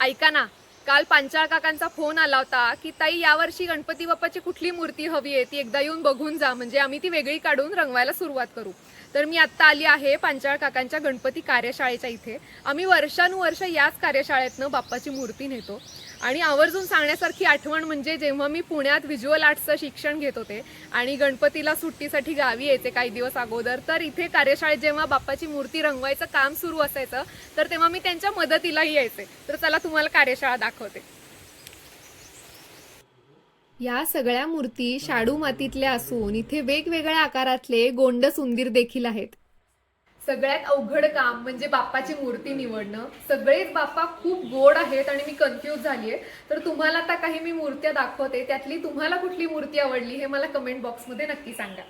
ऐका ना, काल पांचाळ काकांचा फोन आला होता की ताई यावर्षी गणपती बाप्पाची कुठली मूर्ती हवी आहे ती एकदा येऊन बघून जा, म्हणजे आम्ही ती वेगळी काढून रंगवायला सुरुवात करू. तर मी आत्ता आली आहे पांचाळ काकांच्या गणपती कार्यशाळेच्या इथे. आम्ही वर्षानुवर्ष याच कार्यशाळेतनं बाप्पाची मूर्ती नेतो. आणि आवर्जून सांगण्यासारखी आठवण म्हणजे जेव्हा मी पुण्यात व्हिज्युअल आर्ट्सचं शिक्षण घेत होते आणि गणपतीला सुट्टीसाठी गावी यायचे काही दिवस अगोदर, तर इथे कार्यशाळेत जेव्हा बाप्पाची मूर्ती रंगवायचं काम सुरू असायचं तर तेव्हा मी त्यांच्या मदतीलाही यायचे. तर चला तुम्हाला कार्यशाळा दाखवते. या सगळ्या मूर्ती शाडू मातीतल्या असून इथे वेगवेगळ्या आकारातले गोंड उंदीर देखील आहेत. सगळ्यात अवघड काम म्हणजे बाप्पाची मूर्ती निवडणं. सगळेच बाप्पा खूप गोड आहेत आणि मी कन्फ्यूज झालीये. तर तुम्हाला आता काही मी मूर्त्या दाखवते, त्यातली तुम्हाला कुठली मूर्ती आवडली हे मला कमेंट बॉक्समध्ये नक्की सांगा.